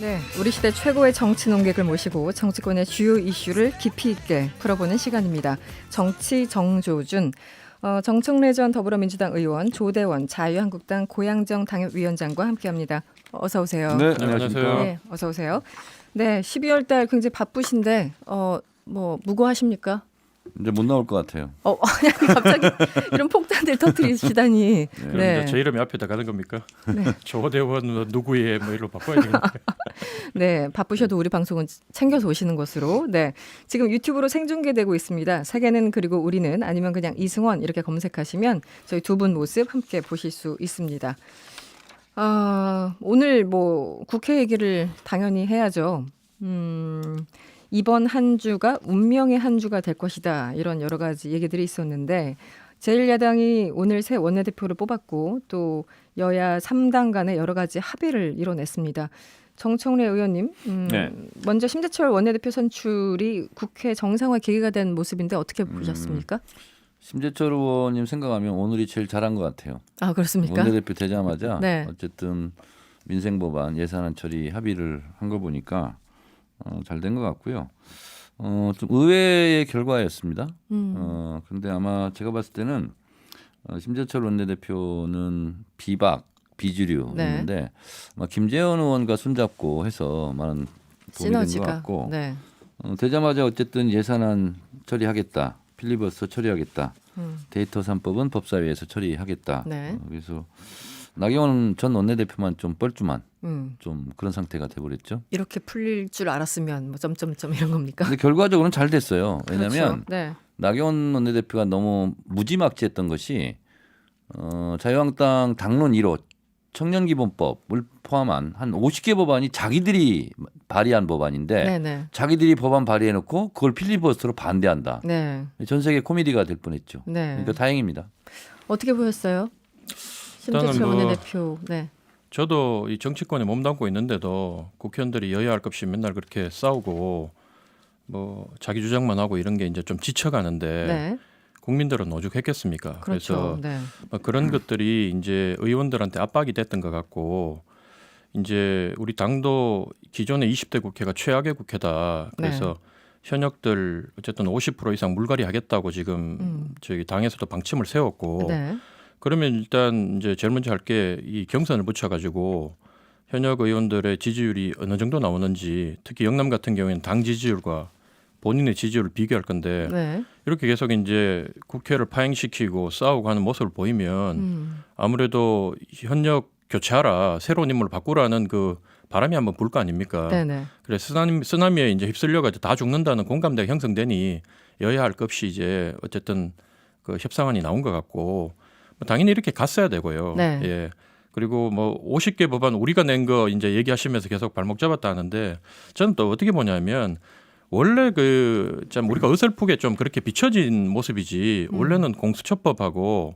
네, 우리 시대 최고의 정치 논객을 모시고 정치권의 주요 이슈를 깊이 있게 풀어보는 시간입니다. 정치 정조준, 정청래 전 더불어민주당 의원, 조대원 자유한국당 고양정 당협위원장과 함께합니다. 어서 오세요. 네, 안녕하세요. 네, 어서 오세요. 네, 12월 달 굉장히 바쁘신데 뭐 무고하십니까? 이제 못 나올 것 같아요. 아니, 갑자기 이런 폭탄들 터뜨리시다니. 그럼 제 이름이 앞에다 가는 겁니까? 네. 조대원 누구의 뭐 이로 바꿔야 되겠네. 네, 바쁘셔도 우리 방송은 챙겨서 오시는 것으로. 네, 지금 유튜브로 생중계되고 있습니다. 세계는 그리고 우리는 아니면 그냥 이승원 이렇게 검색하시면 저희 두 분 모습 함께 보실 수 있습니다. 오늘 뭐 국회 얘기를 당연히 해야죠. 이번 한 주가 운명의 한 주가 될 것이다. 이런 여러 가지 얘기들이 있었는데 제1야당이 오늘 새 원내대표를 뽑았고 또 여야 3당 간의 여러 가지 합의를 이뤄냈습니다. 정청래 의원님, 네. 먼저 심재철 원내대표 선출이 국회 정상화 계기가 된 모습인데 어떻게 보셨습니까? 심재철 의원님 생각하면 오늘이 제일 잘한 것 같아요. 아, 그렇습니까? 원내대표 되자마자 네. 어쨌든 민생법안 예산안 처리 합의를 한 거 보니까 잘 된 것 같고요. 좀 의외의 결과였습니다. 그런데 아마 제가 봤을 때는 심재철 원내대표는 비주류였는데 네. 아마 김재원 의원과 손잡고 해서 많은 도움이 된 것 시너지가. 같고 네. 되자마자 어쨌든 예산안 처리하겠다. 필리버스터 처리하겠다. 데이터 3법은 법사위에서 처리하겠다. 네. 그래서 나경원 전 원내대표만 좀 뻘쭘한 좀 그런 상태가 돼버렸죠. 이렇게 풀릴 줄 알았으면 뭐 점점점 이런 겁니까? 근데 결과적으로는 잘 됐어요. 왜냐하면 그렇죠. 네. 나경원 원내대표가 너무 무지막지했던 것이 자유한국당 당론 1호 청년기본법을 포함한 한 50개 법안이 자기들이 발의한 법안인데 네네. 자기들이 법안 발의해놓고 그걸 필리버스터로 반대한다. 네. 전 세계 코미디가 될 뻔했죠. 네. 그러니까 다행입니다. 어떻게 보셨어요? 일단은 심재철 뭐 원내대표. 네. 저도 이 정치권에 몸담고 있는데도 국회의원들이 여야 할 것 없이 맨날 그렇게 싸우고 뭐 자기 주장만 하고 이런 게 이제 좀 지쳐가는데 네. 국민들은 오죽했겠습니까? 그렇죠. 그래서 네. 뭐 그런 것들이 이제 의원들한테 압박이 됐던 것 같고 이제 우리 당도 기존의 20대 국회가 최악의 국회다. 그래서 현역들 어쨌든 50% 이상 물갈이 하겠다고 지금 저기 당에서도 방침을 세웠고 네. 그러면 일단 이제 제일 먼저 할 게 이 경선을 붙여가지고 현역 의원들의 지지율이 어느 정도 나오는지 특히 영남 같은 경우에는 당 지지율과 본인의 지지율을 비교할 건데 네. 이렇게 계속 이제 국회를 파행시키고 싸우고 하는 모습을 보이면 아무래도 현역 교체하라 새로운 인물을 바꾸라는 그 바람이 한번 불 거 아닙니까? 네네. 그래서 쓰나미에 이제 휩쓸려가지고 다 죽는다는 공감대가 형성되니 여야 할 것 없이 이제 어쨌든 그 협상안이 나온 것 같고 당연히 이렇게 갔어야 되고요. 네. 예. 그리고 뭐 50개 법안 우리가 낸 거 이제 얘기하시면서 계속 발목 잡았다 하는데 저는 또 어떻게 보냐면 원래 그 참 우리가 어설프게 좀 그렇게 비춰진 모습이지 원래는 공수처법하고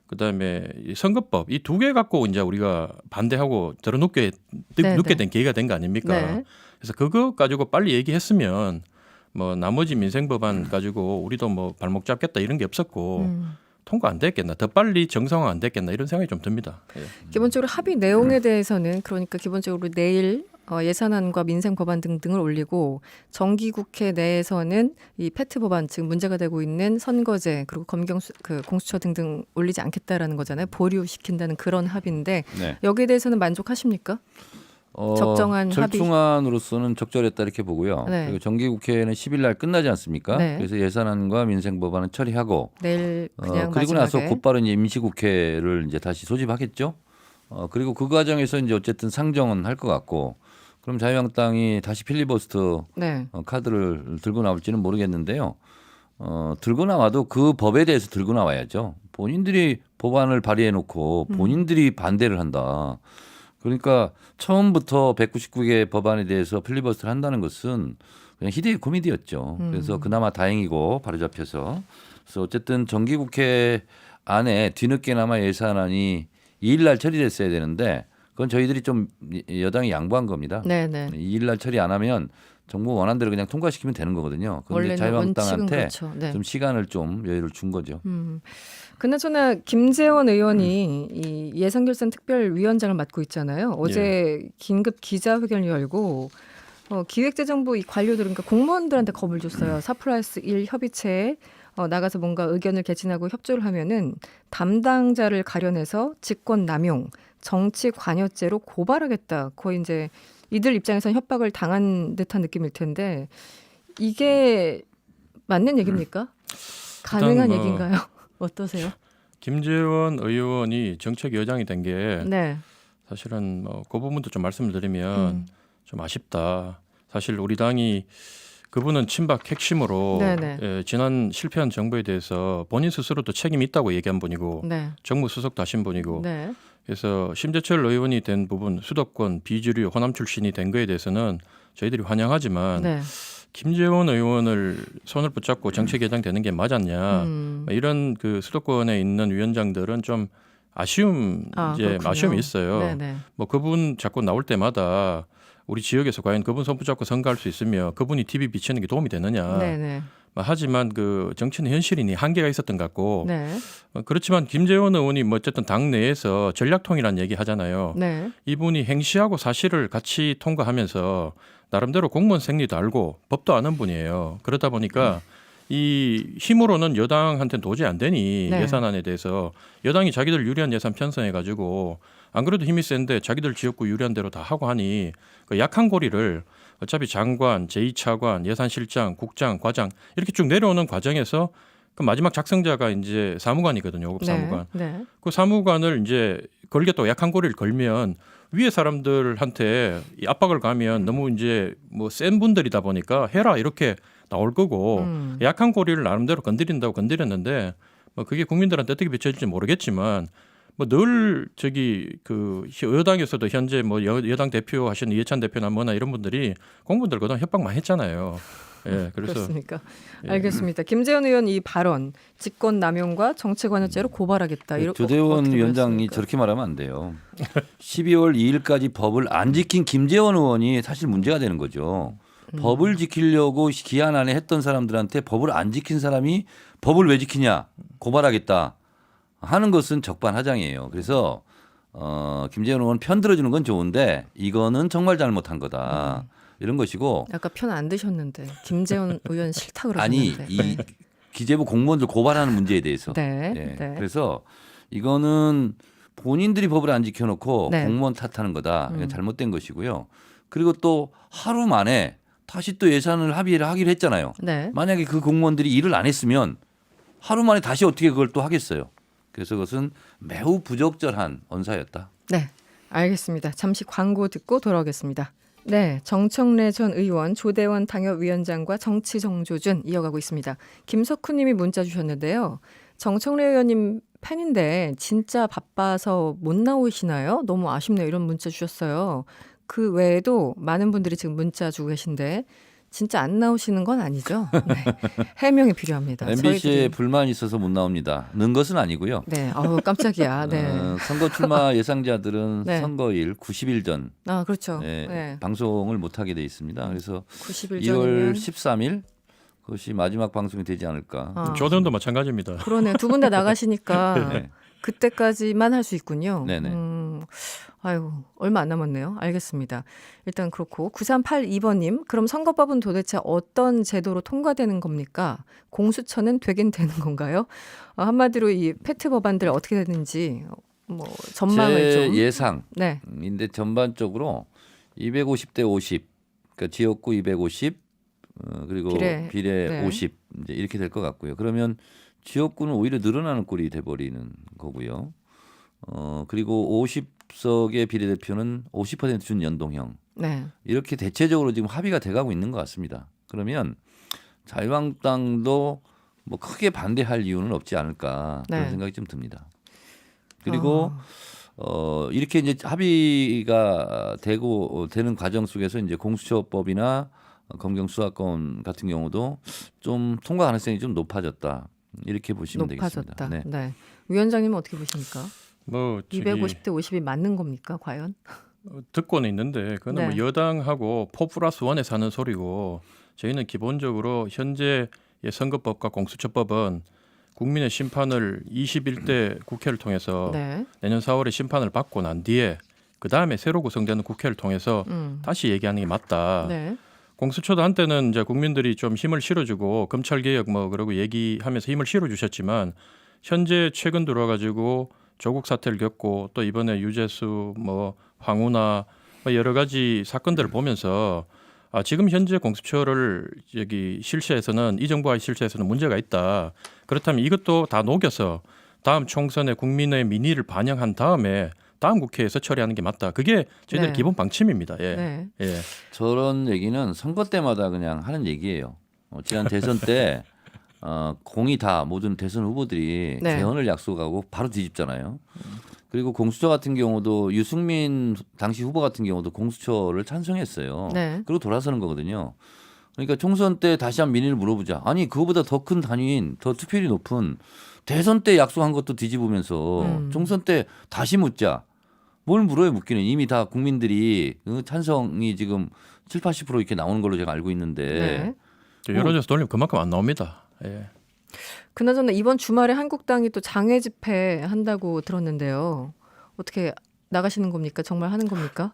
그다음에 이 선거법 이 두 개 갖고 이제 우리가 반대하고 들어눕게 눕게 된 계기가 된 거 아닙니까? 네. 그래서 그거 가지고 빨리 얘기했으면 뭐 나머지 민생 법안 가지고 우리도 뭐 발목 잡겠다 이런 게 없었고 통과 안 됐겠나 더 빨리 정상화 안 됐겠나 이런 생각이 좀 듭니다. 예. 기본적으로 합의 내용에 대해서는 그러니까 기본적으로 내일 예산안과 민생 법안 등등을 올리고 정기국회 내에서는 이 페트 법안 지금 문제가 되고 있는 선거제 그리고 공수처 등등 올리지 않겠다라는 거잖아요. 보류시킨다는 그런 합의인데 네. 여기에 대해서는 만족하십니까? 적정한 합의. 절충안으로서는 적절했다 이렇게 보고요. 네. 그리고 정기국회는 10일 날 끝나지 않습니까? 네. 그래서 예산안과 민생법안은 처리하고 내일 그냥 그리고 마지막에. 나서 곧바로 이제 임시국회를 이제 다시 소집하겠죠. 그리고 그 과정에서 이제 어쨌든 상정은 할 것 같고 그럼 자유한국당이 다시 필리버스터 네. 카드를 들고 나올지는 모르겠는데요. 들고 나와도 그 법에 대해서 들고 나와야죠. 본인들이 법안을 발의해 놓고 본인들이 반대를 한다. 그러니까 처음부터 199개 법안에 대해서 필리버스터를 한다는 것은 그냥 희대의 코미디였죠. 그래서 그나마 다행이고 바로잡혀서. 그래서 어쨌든 정기국회 안에 뒤늦게나마 예산안이 2일 날 처리됐어야 되는데 그건 저희들이 좀 여당이 양보한 겁니다. 네네. 2일 날 처리 안 하면 정부 원한 대로 그냥 통과시키면 되는 거거든요. 그런데 원래는 원칙은 자유한국당한테 그렇죠. 네. 좀 시간을 좀 여유를 준 거죠. 그나저나 김재원 의원이 이 예산결산 특별위원장을 맡고 있잖아요. 어제 긴급 기자회견을 열고 기획재정부 이 관료들 그러니까 공무원들한테 겁을 줬어요. 4+1 협의체에 나가서 뭔가 의견을 개진하고 협조를 하면은 담당자를 가려내서 직권 남용, 정치 관여죄로 고발하겠다. 거의 이제 이들 입장에서는 협박을 당한 듯한 느낌일 텐데 이게 맞는 얘기입니까? 가능한 뭐 얘기인가요? 어떠세요? 김재원 의원이 정책 여장이 된 게 네. 사실은 그 부분도 좀 말씀을 드리면 좀 아쉽다. 사실 우리 당이 그분은 친박 핵심으로 네네. 지난 실패한 정부에 대해서 본인 스스로도 책임이 있다고 얘기한 분이고 네. 정무수석도 하신 분이고 네. 그래서 심재철 의원이 된 부분 수도권 비주류 호남 출신이 된 거에 대해서는 저희들이 환영하지만 네. 김재원 의원을 손을 붙잡고 정책 여장되는 게 맞았냐 이런 그 수도권에 있는 위원장들은 좀 아쉬움이 있어요. 네네. 뭐 그분 자꾸 나올 때마다 우리 지역에서 과연 그분 손 붙잡고 선거할 수 있으며 그분이 TV 비치는 게 도움이 되느냐. 네네. 하지만 그 정치는 현실이니 한계가 있었던 것 같고 네. 그렇지만 김재원 의원이 뭐 어쨌든 당 내에서 전략통이라는 얘기 하잖아요. 네. 이분이 행시하고 사실을 같이 통과하면서 나름대로 공무원 생리도 알고 법도 아는 분이에요. 그러다 보니까 이 힘으로는 여당한테는 도저히 안 되니 네. 예산안에 대해서 여당이 자기들 유리한 예산 편성해가지고 안 그래도 힘이 센데 자기들 지역구 유리한 대로 다 하고 하니 그 약한 고리를 어차피 장관, 제2차관, 예산실장, 국장, 과장 이렇게 쭉 내려오는 과정에서 그 마지막 작성자가 이제 사무관이거든요. 5급 사무관. 네. 그 사무관을 이제 걸겠다고 약한 고리를 걸면 위에 사람들한테 이 압박을 가면 너무 이제 뭐 센 분들이다 보니까 해라 이렇게 나올 거고 약한 고리를 나름대로 건드린다고 건드렸는데 뭐 그게 국민들한테 어떻게 비춰질지 모르겠지만 뭐 늘 저기 그 여당에서도 현재 뭐 여당 대표 하시는 이해찬 대표나 뭐나 이런 분들이 공무원들 그동안 협박 많이 했잖아요. 예, 그래서 그렇습니까? 예. 알겠습니다. 김재원 의원 이 발언 직권 남용과 정치 관여죄로 고발하겠다. 조대원 어떻게 위원장이 보셨습니까? 저렇게 말하면 안 돼요. 12월 2일까지 법을 안 지킨 김재원 의원이 사실 문제가 되는 거죠. 법을 지키려고 기한 안에 했던 사람들한테 법을 안 지킨 사람이 법을 왜 지키냐 고발하겠다 하는 것은 적반하장이에요. 그래서 김재원 의원 편 들어주는 건 좋은데 이거는 정말 잘못한 거다. 이런 것이고 아까 편 안 드셨는데 김재원 의원 싫다 아니 그러셨는데. 이 기재부 공무원들 고발하는 문제에 대해서 네. 예. 네. 그래서 이거는 본인들이 법을 안 지켜놓고 네. 공무원 탓하는 거다. 이건 잘못된 것이고요. 그리고 또 하루 만에 다시 또 예산을 합의를 하기로 했잖아요. 네. 만약에 그 공무원들이 일을 안 했으면 하루 만에 다시 어떻게 그걸 또 하겠어요. 그래서 그것은 매우 부적절한 언사였다. 네. 알겠습니다. 잠시 광고 듣고 돌아오겠습니다. 네, 정청래 전 의원, 조대원 당협위원장과 정치 정조준 이어가고 있습니다. 김석훈 님이 문자 주셨는데요. 정청래 의원님 팬인데 진짜 바빠서 못 나오시나요? 너무 아쉽네요. 이런 문자 주셨어요. 그 외에도 많은 분들이 지금 문자 주고 계신데 진짜 안 나오시는 건 아니죠? 네. 해명이 필요합니다. MBC에 불만이 있어서 못 나옵니다. 는 것은 아니고요. 네, 아우 깜짝이야. 네. 선거 출마 예상자들은 네. 선거일 90일 전 아, 그렇죠. 네, 네. 방송을 못하게 돼 있습니다. 그래서 90일 2월 전이면 13일 그것이 마지막 방송이 되지 않을까. 아, 조던도 마찬가지입니다. 그러네. 두 분 다 나가시니까 네. 그때까지만 할 수 있군요. 네네. 아유, 얼마 안 남았네요. 알겠습니다. 일단 그렇고 9382번님, 그럼 선거법은 도대체 어떤 제도로 통과되는 겁니까? 공수처는 되긴 되는 건가요? 한마디로 이 팩트 법안들 어떻게 되는지 뭐 전망을 제 좀. 예상인데 전반적으로 250대 50, 그러니까 지역구 250 그리고 비례 네. 50 이제 이렇게 될 것 같고요. 그러면 지역구는 오히려 늘어나는 꼴이 돼버리는 거고요. 그리고 50석의 비례대표는 50% 준연동형. 네. 이렇게 대체적으로 지금 합의가 돼가고 있는 것 같습니다. 그러면 자유한국당도 뭐 크게 반대할 이유는 없지 않을까 그런 네. 생각이 좀 듭니다. 그리고 이렇게 이제 합의가 되는 과정 속에서 이제 공수처법이나 검경 수사권 같은 경우도 좀 통과 가능성이 좀 높아졌다. 이렇게 보시면 높아졌다. 되겠습니다. 네. 위원장님은 어떻게 보십니까? 뭐 250대 50이 맞는 겁니까, 과연? 듣고는 있는데 그거는 네. 뭐 여당하고 4+1에서 하는 소리고 저희는 기본적으로 현재의 선거법과 공수처법은 국민의 심판을 21대 국회를 통해서 네. 내년 4월에 심판을 받고 난 뒤에 그 다음에 새로 구성되는 국회를 통해서 다시 얘기하는 게 맞다. 네. 공수처도 한때는 이제 국민들이 좀 힘을 실어주고 검찰 개혁 뭐 그러고 얘기하면서 힘을 실어주셨지만 현재 최근 들어와가지고 조국 사태를 겪고 또 이번에 유재수 뭐 황운하 뭐 여러 가지 사건들을 보면서 지금 현재 공수처를 여기 실시해서는 이 정부와의 실시해서는 문제가 있다. 그렇다면 이것도 다 녹여서 다음 총선에 국민의 민의를 반영한 다음에 다음 국회에서 처리하는 게 맞다. 그게 저희들의 네. 기본 방침입니다. 예. 네. 예. 저런 얘기는 선거 때마다 그냥 하는 얘기예요. 지난 대선 때 공이 다 모든 대선 후보들이 네. 개헌을 약속하고 바로 뒤집잖아요. 그리고 공수처 같은 경우도 유승민 당시 후보 같은 경우도 공수처를 찬성했어요. 네. 그리고 돌아서는 거거든요. 그러니까 총선 때 다시 한 민의를 물어보자. 아니 그거보다 더 큰 단위인 더 투표율이 높은 대선 때 약속한 것도 뒤집으면서 총선 때 다시 묻자. 뭘 물어요 묻기는. 이미 다 국민들이 찬성이 지금 70~80% 이렇게 나오는 걸로 제가 알고 있는데 네. 여론조사 돌리면 그만큼 안 나옵니다. 예. 그나저나 이번 주말에 한국당이 또 장외 집회 한다고 들었는데요. 어떻게 나가시는 겁니까? 정말 하는 겁니까?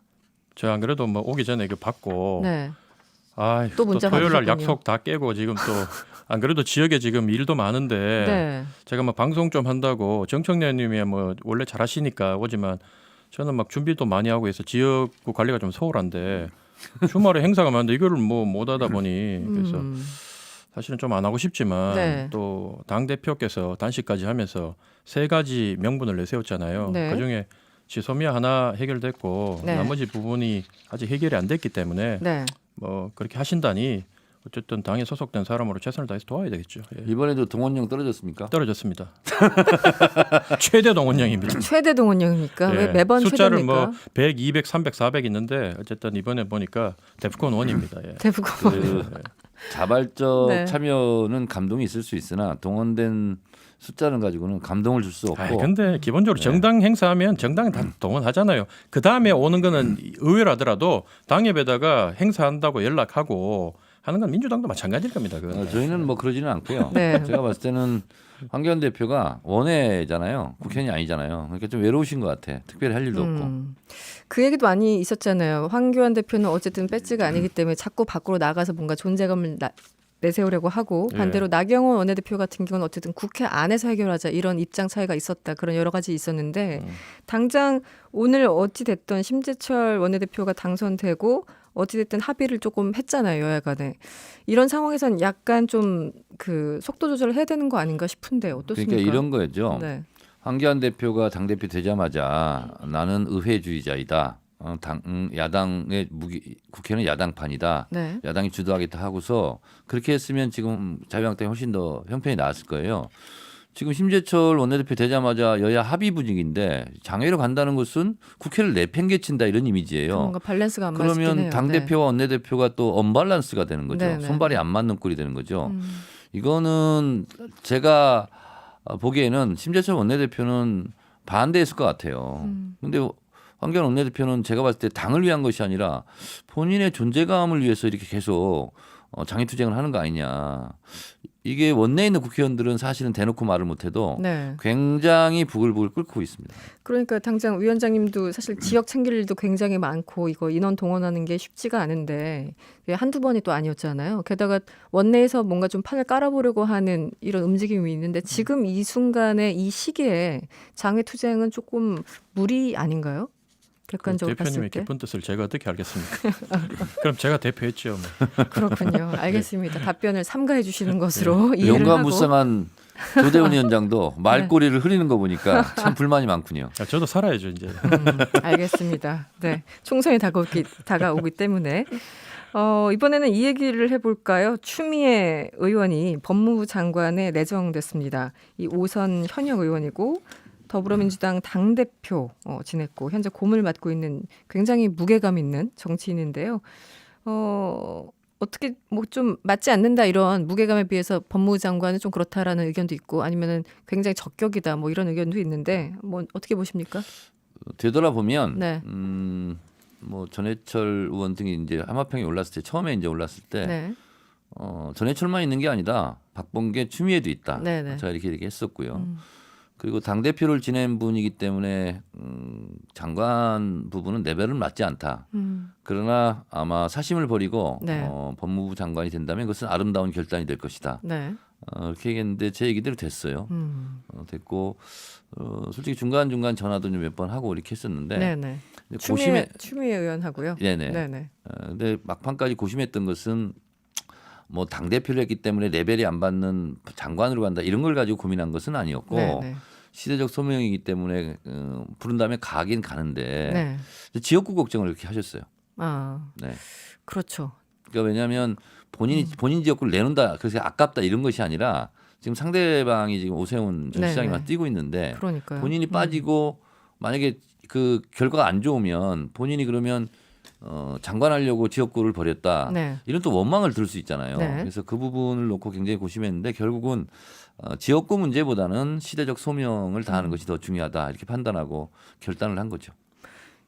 저 안 그래도 뭐 오기 전에 이거 받고 네. 또 또 문자 토요일 날 받으셨군요. 약속 다 깨고 지금 또 안 그래도 지역에 지금 일도 많은데 네. 제가 막 방송 좀 한다고 정청래님이 뭐 원래 잘하시니까 오지만 저는 막 준비도 많이 하고 해서 지역구 관리가 좀 소홀한데 주말에 행사가 많은데 이거를 뭐 못 하다 보니 그래서 사실은 좀 안 하고 싶지만 네. 또 당 대표께서 단식까지 하면서 3가지 명분을 내세웠잖아요. 네. 그중에 지소미아 하나 해결됐고 네. 나머지 부분이 아직 해결이 안 됐기 때문에 네. 뭐 그렇게 하신다니 어쨌든 당에 소속된 사람으로 최선을 다해서 도와야 되겠죠. 예. 이번에도 동원령 떨어졌습니까? 떨어졌습니다. 최대 동원령입니다. 최대 동원령입니까? 왜 예. 매번 숫자를 최대입니까? 뭐 100, 200, 300, 400 있는데 어쨌든 이번에 보니까 데프콘 1입니다. 예. 대부분. 그 자발적 네. 참여는 감동이 있을 수 있으나 동원된 숫자를 가지고는 감동을 줄 수 없고. 근데 기본적으로 정당 행사하면 정당은 다 동원하잖아요. 그 다음에 오는 거는 의외라더라도 당협에다가 행사한다고 연락하고 하는 건 민주당도 마찬가지일 겁니다. 그건. 저희는 뭐 그러지는 않고요. 네. 제가 봤을 때는 황교안 대표가 원외잖아요. 국회의원이 아니잖아요. 그러니까 좀 외로우신 것 같아. 특별히 할 일도 없고. 그 얘기도 많이 있었잖아요. 황교안 대표는 어쨌든 배지가 아니기 때문에 자꾸 밖으로 나가서 뭔가 존재감을 내세우려고 하고 반대로 나경원 원내대표 같은 경우는 어쨌든 국회 안에서 해결하자 이런 입장 차이가 있었다. 그런 여러 가지 있었는데 당장 오늘 어찌 됐든 심재철 원내대표가 당선되고 어찌 됐든 합의를 조금 했잖아요. 여야 간에. 이런 상황에선 약간 좀 그 속도 조절을 해야 되는 거 아닌가 싶은데 어떻습니까? 그러니까 이런 거죠. 네. 황교안 대표가 당대표 되자마자 나는 의회주의자이다. 야당의 국회는 야당판이다. 네. 야당이 주도하겠다 하고서 그렇게 했으면 지금 자유한국당이 훨씬 더 형편이 나았을 거예요. 지금 심재철 원내대표 되자마자 여야 합의 분위기인데 장외로 간다는 것은 국회를 내팽개친다 이런 이미지예요. 뭔가 밸런스가 안 맞긴 그러면 해요. 당대표와 원내대표가 또 언밸런스가 되는 거죠. 네, 네. 손발이 안 맞는 꼴이 되는 거죠. 이거는 제가 보기에는 심재철 원내대표는 반대했을 것 같아요. 근데 황교안 원내대표는 제가 봤을 때 당을 위한 것이 아니라 본인의 존재감을 위해서 이렇게 계속 장애투쟁을 하는 거 아니냐. 이게 원내에 있는 국회의원들은 사실은 대놓고 말을 못해도 네. 굉장히 부글부글 끓고 있습니다. 그러니까 당장 위원장님도 사실 지역 챙길 일도 굉장히 많고 이거 인원 동원하는 게 쉽지가 않은데 그게 한두 번이 또 아니었잖아요. 게다가 원내에서 뭔가 좀 판을 깔아보려고 하는 이런 움직임이 있는데 지금 이 순간에 이 시기에 장외투쟁은 조금 무리 아닌가요? 객관적으로 봤을 대표님의 때. 깊은 뜻을 제가 어떻게 알겠습니까? 그럼 제가 대표했죠. 뭐. 그렇군요. 알겠습니다. 답변을 삼가해 주시는 것으로 이해를 하고. 영감무쌍한 조대훈 위원장도 말꼬리를 흐리는 거 보니까 참 불만이 많군요. 저도 살아야죠 이제. 알겠습니다. 네, 총선이 다가오기 때문에 이번에는 이 얘기를 해볼까요? 추미애 의원이 법무부 장관에 내정됐습니다. 이 5선 현역 의원이고 더불어민주당 당대표 지냈고 현재 고문을 맡고 있는 굉장히 무게감 있는 정치인인데요. 어떻게 뭐 좀 맞지 않는다 이런 무게감에 비해서 법무부 장관은 좀 그렇다라는 의견도 있고 아니면은 굉장히 적격이다 뭐 이런 의견도 있는데 뭐 어떻게 보십니까? 되돌아보면 네. 뭐 전해철 의원 등이 이제 하마평에 올랐을 때 처음에 이제 올랐을 때 네. 전해철만 있는 게 아니다. 박범계, 추미애도 있다. 네네. 제가 이렇게 얘기했었고요. 그리고 당 대표를 지낸 분이기 때문에 장관 부분은 레벨은 맞지 않다. 그러나 아마 사심을 버리고 네. 법무부 장관이 된다면 그것은 아름다운 결단이 될 것이다. 네. 이렇게 얘기했는데 제 얘기대로 됐어요. 됐고 솔직히 중간 전화도 몇 번 하고 이렇게 했었는데 네네. 추미애 의원하고요. 네네. 네네. 근데 막판까지 고심했던 것은 뭐 당 대표를 했기 때문에 레벨이 안 받는 장관으로 간다 이런 걸 가지고 고민한 것은 아니었고 네네. 시대적 소명이기 때문에 부른 다음에 가긴 가는데 네. 지역구 걱정을 이렇게 하셨어요. 아, 네. 그렇죠. 그러니까 왜냐하면 본인 지역구를 내놓는다 그래서 아깝다 이런 것이 아니라 지금 상대방이 지금 오세훈 전 네네. 시장이만 뛰고 있는데 그러니까요. 본인이 빠지고 만약에 그 결과가 안 좋으면 본인이 그러면 장관하려고 지역구를 버렸다. 네. 이런 또 원망을 들을 수 있잖아요. 네. 그래서 그 부분을 놓고 굉장히 고심했는데 결국은 지역구 문제보다는 시대적 소명을 다하는 것이 더 중요하다 이렇게 판단하고 결단을 한 거죠.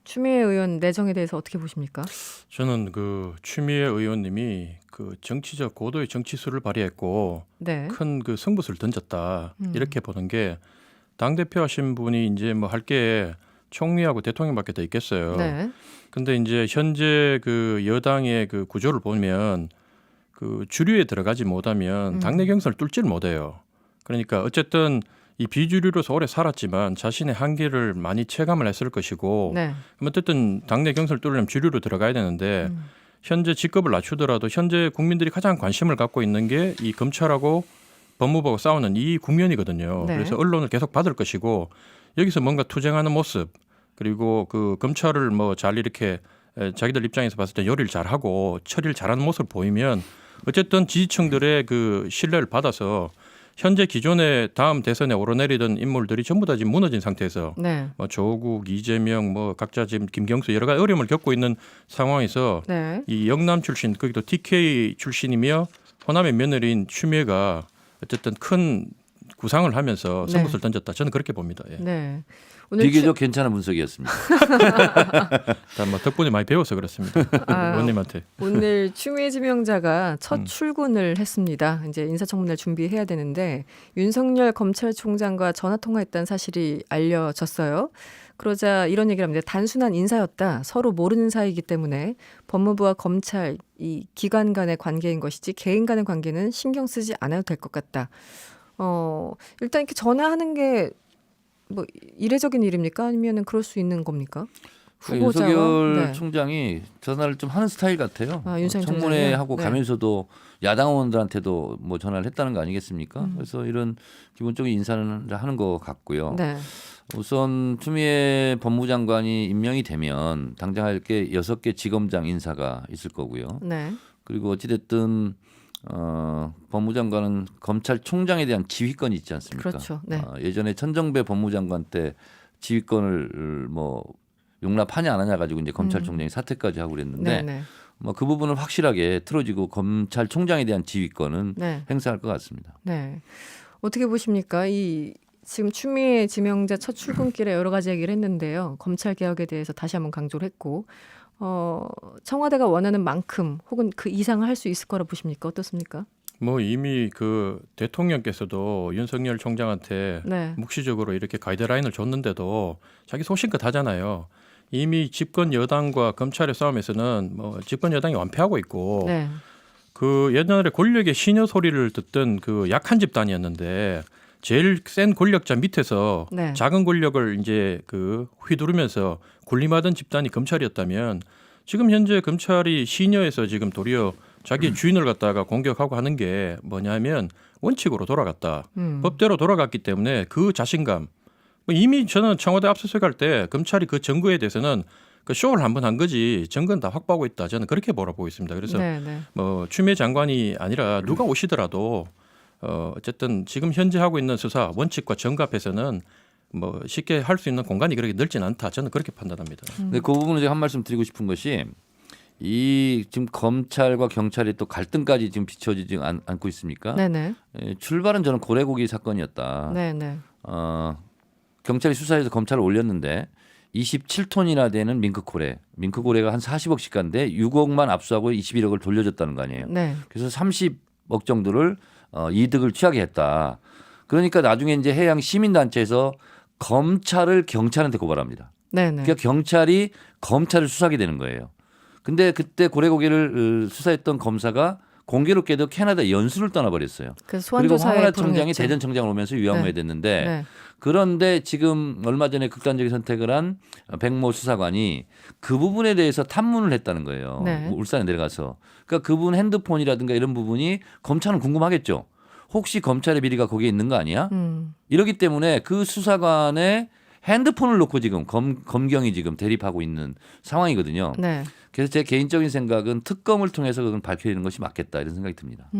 추미애 의원 내정에 대해서 어떻게 보십니까? 저는 그 추미애 의원님이 그 정치적 고도의 정치수를 발휘했고 네. 큰 그 승부수를 던졌다 이렇게 보는 게 당 대표 하신 분이 이제 뭐 할 게 총리하고 대통령밖에 더 있겠어요. 네. 근데 이제 현재 그 여당의 그 구조를 보면 그 주류에 들어가지 못하면 당내 경선을 뚫지를 못해요. 그러니까 어쨌든 이 비주류로서 오래 살았지만 자신의 한계를 많이 체감을 했을 것이고 네. 그럼 어쨌든 당내 경선을 뚫으려면 주류로 들어가야 되는데 현재 직급을 낮추더라도 현재 국민들이 가장 관심을 갖고 있는 게 이 검찰하고 법무부하고 싸우는 이 국면이거든요. 네. 그래서 언론을 계속 받을 것이고 여기서 뭔가 투쟁하는 모습 그리고 그 검찰을 뭐 잘 이렇게 자기들 입장에서 봤을 때 요리를 잘하고 처리를 잘하는 모습을 보이면 어쨌든 지지층들의 그 신뢰를 받아서 현재 기존의 다음 대선에 오르내리던 인물들이 전부 다 지금 무너진 상태에서 네. 뭐 조국, 이재명, 뭐 각자 지금 김경수 여러 가지 어려움을 겪고 있는 상황에서 네. 이 영남 출신 거기도 TK 출신이며 호남의 며느리인 추미애가 어쨌든 큰 구상을 하면서 네. 승부수를 던졌다. 저는 그렇게 봅니다. 예. 네. 오늘 비교적 괜찮은 분석이었습니다. 뭐 덕분에 많이 배워서 그렇습니다. 의원님한테. 오늘 추미애 지명자가 첫 출근을 했습니다. 이제 인사청문회를 준비해야 되는데 윤석열 검찰총장과 전화 통화했다는 사실이 알려졌어요. 그러자 이런 얘기를 합니다. 단순한 인사였다. 서로 모르는 사이이기 때문에 법무부와 검찰 이 기관 간의 관계인 것이지 개인 간의 관계는 신경 쓰지 않아도 될 것 같다. 일단 이렇게 전화하는 게 뭐 이례적인 일입니까? 아니면은 그럴 수 있는 겁니까? 후보자와 윤석열 네. 총장이 전화를 좀 하는 스타일 같아요. 윤석열 청문회 총장이요? 하고 네. 가면서도 야당 의원들한테도 뭐 전화를 했다는 거 아니겠습니까? 그래서 이런 기본적인 인사는 하는 것 같고요. 네. 우선 추미애 법무부 장관이 임명이 되면 당장 할 게 6개 지검장 인사가 있을 거고요. 네. 그리고 어찌됐든 법무장관은 검찰총장에 대한 지휘권이 있지 않습니까? 그렇죠. 네. 예전에 천정배 법무장관 때 지휘권을 뭐 용납하냐 안 하냐 가지고 이제 검찰총장이 사퇴까지 하고 그랬는데 네. 뭐 그 부분을 확실하게 틀어지고 검찰총장에 대한 지휘권은 네. 행사할 것 같습니다. 네. 어떻게 보십니까? 이 지금 추미애 지명자 첫 출근길에 여러 가지 얘기를 했는데요. 검찰 개혁에 대해서 다시 한번 강조를 했고 청와대가 원하는 만큼 혹은 그 이상을 할 수 있을 거라 보십니까? 어떻습니까? 뭐 이미 그 대통령께서도 윤석열 총장한테 네. 묵시적으로 이렇게 가이드라인을 줬는데도 자기 소신껏 하잖아요. 이미 집권 여당과 검찰의 싸움에서는 뭐 집권 여당이 완패하고 있고 네. 그 옛날에 권력의 시녀 소리를 듣던 그 약한 집단이었는데 제일 센 권력자 밑에서 네. 작은 권력을 이제 그 휘두르면서 군림하던 집단이 검찰이었다면 지금 현재 검찰이 시녀에서 지금 도리어 자기 주인을 갖다가 공격하고 하는 게 뭐냐면 원칙으로 돌아갔다. 법대로 돌아갔기 때문에 그 자신감. 이미 저는 청와대 압수수색 할 때 검찰이 그 증거에 대해서는 그 쇼를 한번 한 거지 증거는 다 확보하고 있다. 저는 그렇게 보고 있습니다. 그래서 네. 뭐 추미애 장관이 아니라 누가 오시더라도 어쨌든 지금 현재 하고 있는 수사 원칙과 증거 앞에서는 뭐 쉽게 할 수 있는 공간이 그렇게 넓지는 않다. 저는 그렇게 판단합니다. 근데 그 부분을 제가 한 말씀 드리고 싶은 것이 이 지금 검찰과 경찰이 또 갈등까지 지금 비춰지지 않고 있습니까? 네네. 출발은 저는 고래고기 사건이었다. 네네. 경찰이 수사해서 검찰을 올렸는데 27톤이나 되는 밍크고래가 한 40억씩 간데 6억만 압수하고 21억을 돌려줬다는 거 아니에요. 네. 그래서 30억 정도를 이득을 취하게 했다. 그러니까 나중에 이제 해양 시민단체에서 검찰을 경찰한테 고발합니다. 네네. 그러니까 경찰이 검찰을 수사하게 되는 거예요. 근데 그때 고래고기를 수사했던 검사가 공교롭게도 캐나다 연수를 떠나버렸어요. 그래서 그리고 소환조사에 황운하 청장이 불응했죠. 대전청장을 오면서 유황무에 네. 됐는데 네. 그런데 지금 얼마 전에 극단적인 선택을 한 백모 수사관이 그 부분에 대해서 탐문을 했다는 거예요. 네. 울산에 내려가서. 그러니까 그분 핸드폰이라든가 이런 부분이 검찰은 궁금하겠죠. 혹시 검찰의 비리가 거기에 있는 거 아니야? 이러기 때문에 그 수사관의 핸드폰을 놓고 지금 검경이 지금 대립하고 있는 상황이거든요. 네. 그래서 제 개인적인 생각은 특검을 통해서 그건 밝혀지는 것이 맞겠다 이런 생각이 듭니다.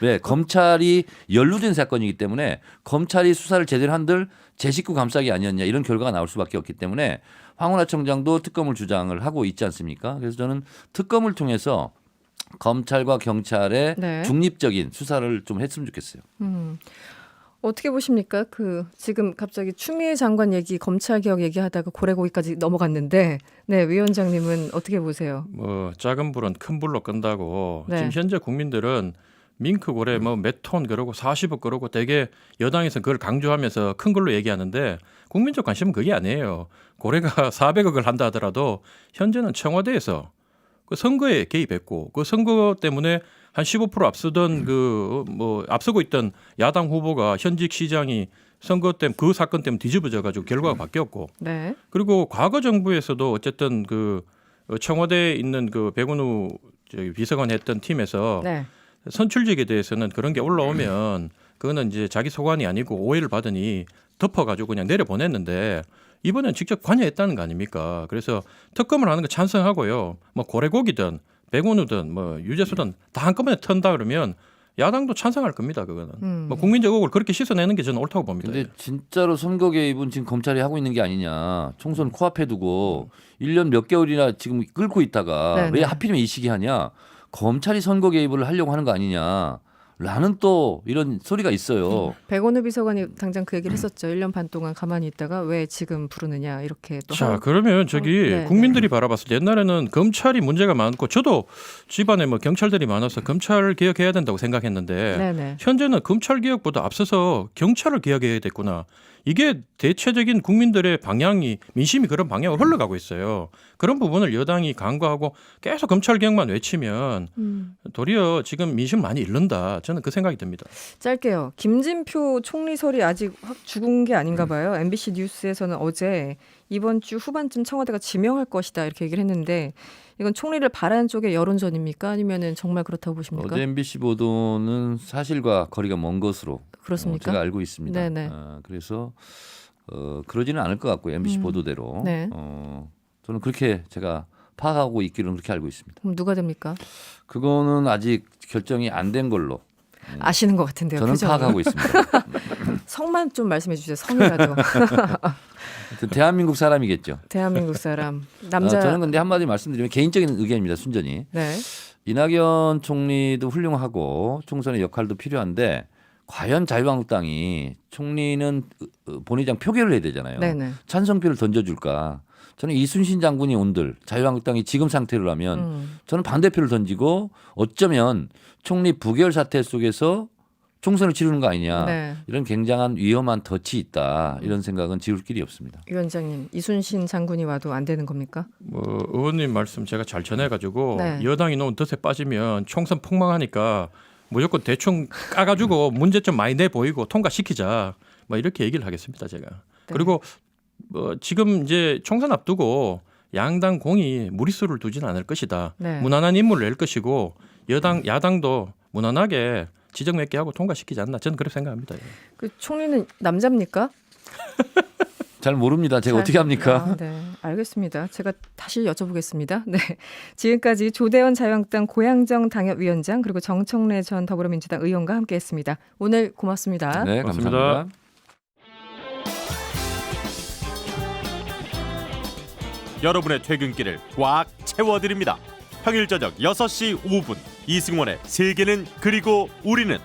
왜? 검찰이 연루된 사건이기 때문에 검찰이 수사를 제대로 한들 제 식구 감싸기 아니었냐 이런 결과가 나올 수밖에 없기 때문에 황운하 청장도 특검을 주장을 하고 있지 않습니까? 그래서 저는 특검을 통해서 검찰과 경찰의 네. 중립적인 수사를 좀 했으면 좋겠어요. 어떻게 보십니까? 지금 갑자기 추미애 장관 얘기, 검찰 개혁 얘기하다가 고래고기까지 넘어갔는데, 네 위원장님은 어떻게 보세요? 뭐 작은 불은 큰 불로 끈다고 네. 지금 현재 국민들은 밍크고래 뭐 몇 톤 그러고 40억 그러고 되게 여당에서 그걸 강조하면서 큰 걸로 얘기하는데 국민적 관심은 그게 아니에요. 고래가 400억을 한다 하더라도 현재는 청와대에서 그 선거에 개입했고 그 선거 때문에 한 15% 앞서던 그 뭐 앞서고 있던 야당 후보가 현직 시장이 선거 때문에 그 사건 때문에 뒤집어져 가지고 결과가 바뀌었고 네. 그리고 과거 정부에서도 어쨌든 그 청와대에 있는 그 백운우 비서관 했던 팀에서 네. 선출직에 대해서는 그런 게 올라오면 그거는 이제 자기 소관이 아니고 오해를 받으니 덮어가지고 그냥 내려보냈는데 이번엔 직접 관여했다는 거 아닙니까? 그래서 특검을 하는 거 찬성하고요. 뭐 고래고기든 백운우든 뭐 유재수든 다 한꺼번에 턴다 그러면 야당도 찬성할 겁니다. 그거는 뭐 국민적 의혹을 그렇게 씻어내는 게 저는 옳다고 봅니다. 근데 진짜로 선거 개입은 지금 검찰이 하고 있는 게 아니냐. 총선 코앞에 두고 1년 몇 개월이나 지금 끌고 있다가 네네. 왜 하필이면 이 시기 하냐. 검찰이 선거 개입을 하려고 하는 거 아니냐. 라는 또 이런 소리가 있어요. 백원우 비서관이 당장 그 얘기를 했었죠. 1년 반 동안 가만히 있다가 왜 지금 부르느냐 이렇게 또. 자, 그러면 저기 네, 국민들이 바라봤을 때 옛날에는 검찰이 문제가 많고 저도 집안에 뭐 경찰들이 많아서 검찰 개혁해야 된다고 생각했는데 네네. 현재는 검찰 개혁보다 앞서서 경찰을 개혁해야 됐구나. 이게 대체적인 국민들의 방향이 민심이 그런 방향으로 흘러가고 있어요. 그런 부분을 여당이 간과하고 계속 검찰 개혁만 외치면 도리어 지금 민심 많이 잃는다. 저는 그 생각이 듭니다. 짧게요. 김진표 총리설이 아직 확 죽은 게 아닌가 봐요. MBC 뉴스에서는 어제 이번 주 후반쯤 청와대가 지명할 것이다 이렇게 얘기를 했는데 이건 총리를 바라는 쪽의 여론전입니까? 아니면은 정말 그렇다고 보십니까? 어제 MBC 보도는 사실과 거리가 먼 것으로 그렇습니까? 제가 알고 있습니다. 네네. 그래서 그러지는 않을 것 같고요. MBC 보도대로. 네. 저는 그렇게 제가 파악하고 있기로는 그렇게 알고 있습니다. 그럼 누가 됩니까? 그거는 아직 결정이 안 된 걸로 아시는 것 같은데요. 저는 표정이. 파악하고 있습니다. 성만 좀 말씀해 주세요. 성이라도. 하여튼 대한민국 사람이겠죠. 대한민국 사람. 남자. 저는 근데 한마디 말씀드리면 개인적인 의견입니다. 순전히. 네. 이낙연 총리도 훌륭하고 총선의 역할도 필요한데 과연 자유한국당이 총리는 본회의장 표결을 해야 되잖아요. 네네. 찬성표를 던져줄까. 저는 이순신 장군이 온들 자유한국당이 지금 상태로라면 저는 반대표를 던지고 어쩌면 총리 부결 사태 속에서 총선을 치르는 거 아니냐. 네. 이런 굉장한 위험한 덫이 있다. 이런 생각은 지울 길이 없습니다. 위원장님, 이순신 장군이 와도 안 되는 겁니까? 뭐 의원님 말씀 제가 잘 전해가지고 네. 여당이 놓은 덫에 빠지면 총선 폭망하니까 무조건 대충 까가지고 문제점 많이 내 보이고 통과시키자. 뭐 이렇게 얘기를 하겠습니다, 제가. 네. 그리고 뭐 지금 이제 총선 앞두고 양당 공이 무리수를 두지는 않을 것이다. 네. 무난한 인물을 낼 것이고 야당도 무난하게 지적 몇 개 하고 통과시키지 않나. 저는 그렇게 생각합니다. 그 총리는 남자입니까? 잘 모릅니다. 제가 어떻게 합니까? 아, 네, 알겠습니다. 제가 다시 여쭤보겠습니다. 네, 지금까지 조대원 자유한국당 고양정 당협위원장 그리고 정청래 전 더불어민주당 의원과 함께했습니다. 오늘 고맙습니다. 네, 고맙습니다. 감사합니다. 여러분의 퇴근길을 꽉 채워드립니다. 평일 저녁 6시 5분 이승원의 세계는 그리고 우리는